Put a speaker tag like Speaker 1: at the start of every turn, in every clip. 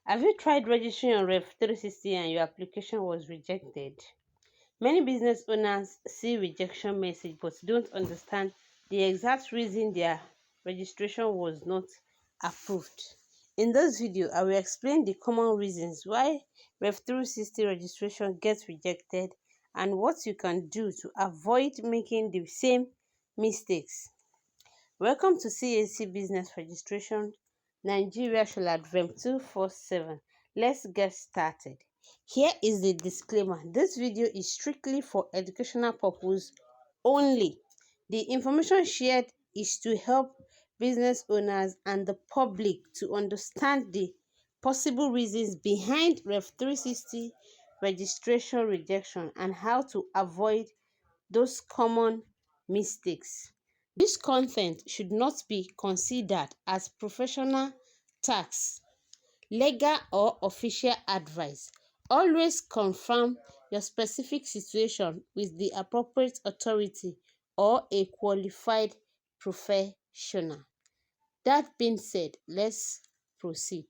Speaker 1: Have you tried registering on Rev360 and your application was rejected? Many business owners see rejection message but don't understand the exact reason their registration was not approved. In this video, I will explain the common reasons why Rev360 registration gets rejected and what you can do to avoid making the same mistakes. Welcome to CAC Business Registration Nigeria Sholadvem 247. Let's get started. Here is the disclaimer. This video is strictly for educational purpose only. The information shared is to help business owners and the public to understand the possible reasons behind Rev360 registration rejection and how to avoid those common mistakes. This content should not be considered as professional tax, legal or official advice. Always confirm your specific situation with the appropriate authority or a qualified professional. That being said, let's proceed.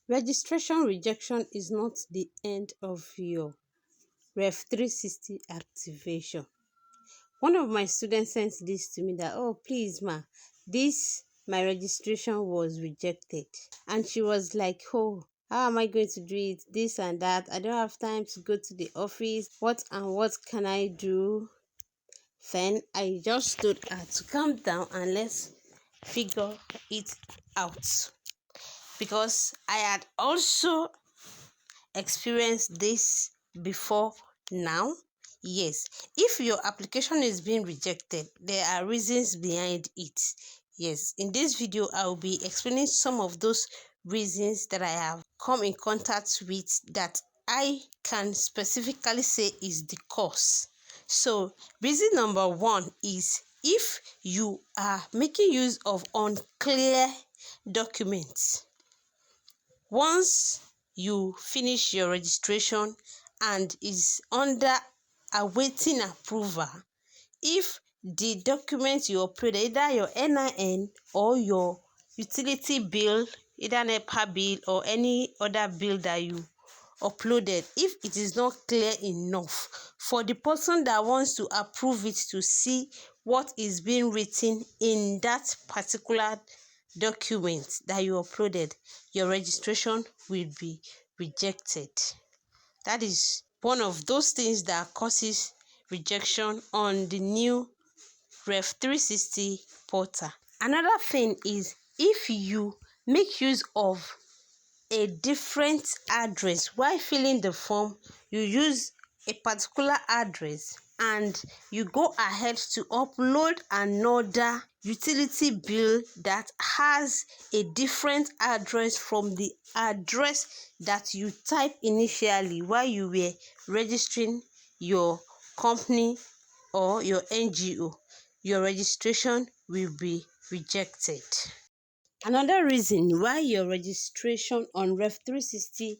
Speaker 1: Registration rejection is not the end of your Rev360 activation. One of my students sent this to me that, oh, please, ma, my registration was rejected. And she was like, oh, how am I going to do it? This and that. I don't have time to go to the office. What can I do? Then I just told her to calm down and let's figure it out. Because I had also experienced this before now. Yes, if your application is being rejected, there are reasons behind it. Yes, in this video, I will be explaining some of those reasons that I have come in contact with that I can specifically say is the cause. So, reason number one is if you are making use of unclear documents. Once you finish your registration and is under awaiting approval, if the document you upload, either your NIN or your utility bill, either NEPA bill or any other bill that you uploaded, if it is not clear enough for the person that wants to approve it to see what is being written in that particular document that you uploaded, your registration will be rejected. That is one of those things that causes rejection on the new Rev360 portal. Another thing is if you make use of a different address while filling the form, you use a particular address and you go ahead to upload another utility bill that has a different address from the address that you typed initially while you were registering your company or your NGO, your registration will be rejected. Another reason why your registration on Rev360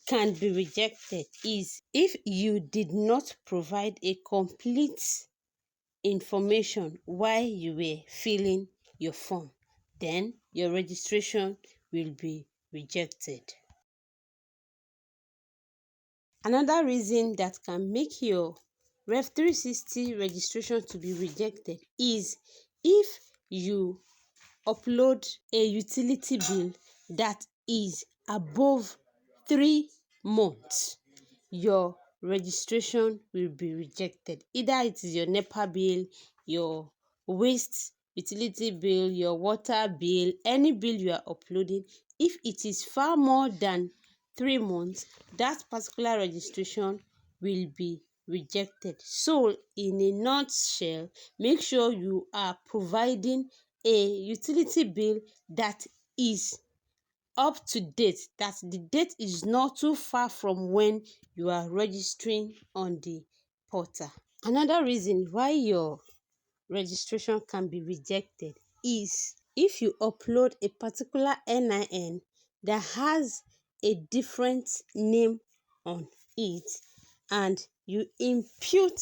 Speaker 1: can be rejected is if you did not provide a complete information while you were filling your form, then your registration will be rejected. Another reason that can make your Rev360 registration to be rejected is if you upload a utility bill that is above 3 months, your registration will be rejected. Either it is your NEPA bill, your waste utility bill, your water bill, any bill you are uploading. If it is far more than 3 months, that particular registration will be rejected. So, in a nutshell, make sure you are providing a utility bill that is up to date, that the date is not too far from when you are registering on the portal. Another reason why your registration can be rejected is if you upload a particular NIN that has a different name on it and you impute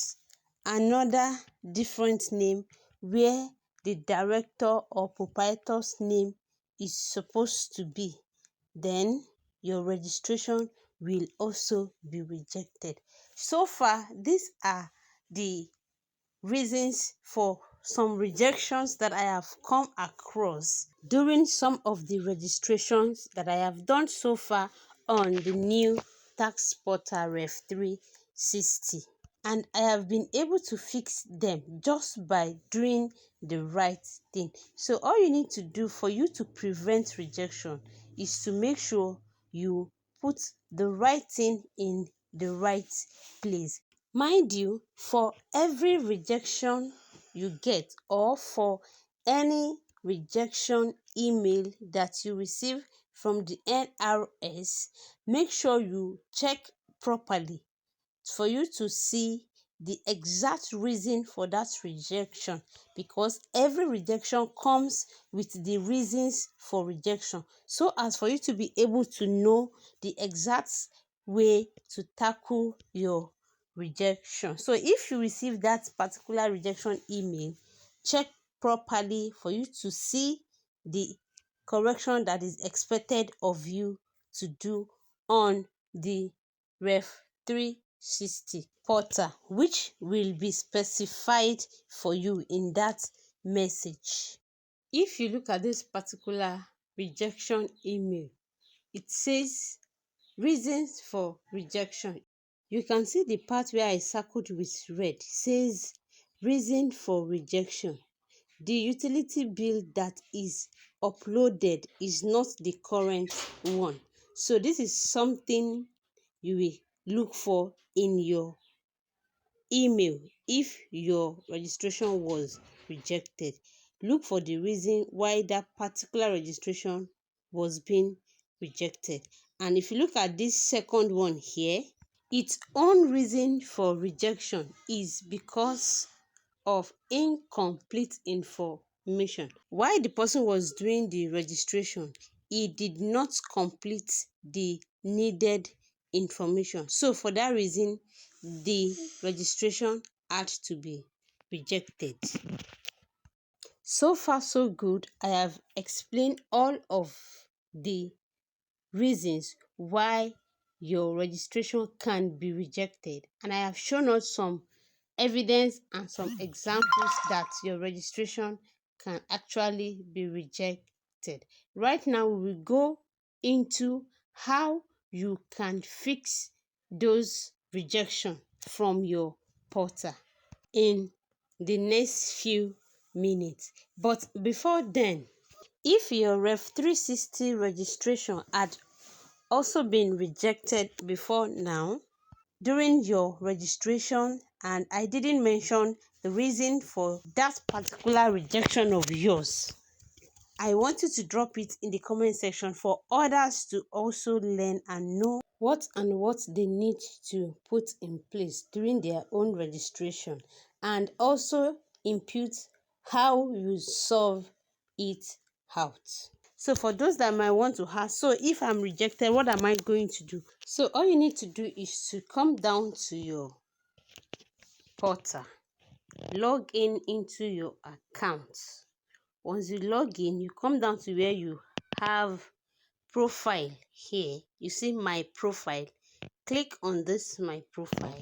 Speaker 1: another different name where the director or proprietor's name is supposed to be, then your registration will also be rejected. So far, these are the reasons for some rejections that I have come across during some of the registrations that I have done so far on the new tax portal Rev360, and I have been able to fix them just by doing the right thing. So all you need to do for you to prevent rejection is to make sure you put the right thing in the right place. Mind you, for every rejection you get, or for any rejection email that you receive from the NRS, make sure you check properly for you to see the exact reason for that rejection, because every rejection comes with the reasons for rejection, so as for you to be able to know the exact way to tackle your rejection. So if you receive that particular rejection email, check properly for you to see the correction that is expected of you to do on the Rev360 portal, which will be specified for you in that message. If you look at this particular rejection email, it says reasons for rejection. You can see the part where I circled with red says reason for rejection. The utility bill that is uploaded is not the current one. So this is something you will look for in your email if your registration was rejected. Look for the reason why that particular registration was being rejected. And if you look at this second one here, its own reason for rejection is because of incomplete information. While the person was doing the registration, he did not complete the needed information. So for that reason, the registration had to be rejected. So far, so good. I have explained all of the reasons why your registration can be rejected, and I have shown us some evidence and some examples that your registration can actually be rejected. Right now, we will go into how you can fix those rejections from your portal in the next few minutes. But before then, if your Rev360 registration had also been rejected before now during your registration, and I didn't mention the reason for that particular rejection of yours, I want you to drop it in the comment section for others to also learn and know what they need to put in place during their own registration, and also impute how you solve it out. So for those that might want to ask, so if I'm rejected, what am I going to do? So all you need to do is to come down to your portal, log in into your account. Once you log in, you come down to where you have profile here. You see my profile. Click on this my profile,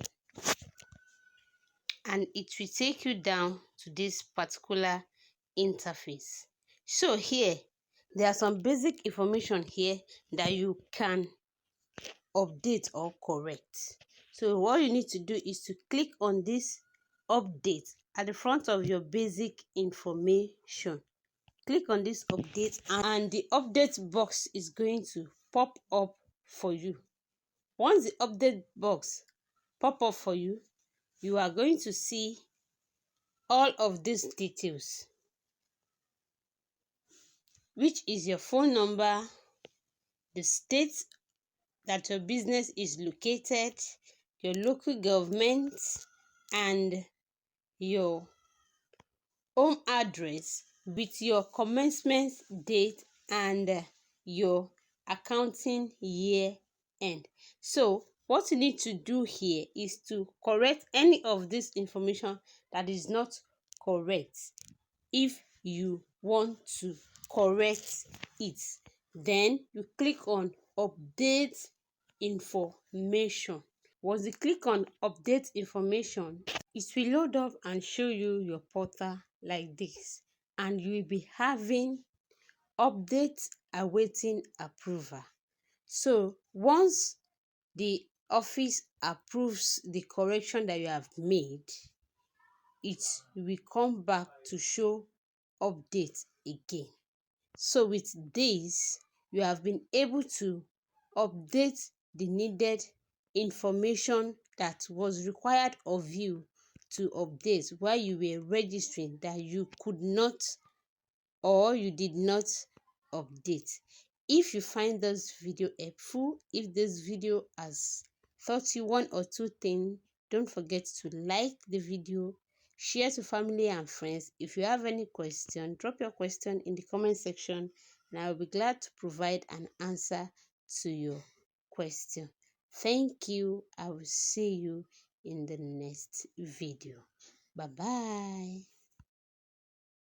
Speaker 1: and it will take you down to this particular interface. So here, there are some basic information here that you can update or correct. So what you need to do is to click on this update at the front of your basic information. Click on this update, and the update box is going to pop up for you. Once the update box pop up for you, you are going to see all of these details, which is your phone number, the state that your business is located, your local government, and your home address with your commencement date and your accounting year end. So what you need to do here is to correct any of this information that is not correct. If you want to correct it, then you click on update information. Once you click on update information, it will load up and show you your portal like this, and you will be having update awaiting approval. So once the office approves the correction that you have made, it will come back to show update again. So with this, you have been able to update the needed information that was required of you to update while you were registering that you could not or you did not update. If you find this video helpful, if this video has taught you one or two things, don't forget to like the video, share to family and friends. If you have any question, drop your question in the comment section and I will be glad to provide an answer to your question. Thank you. I will see you in the next video. Bye bye.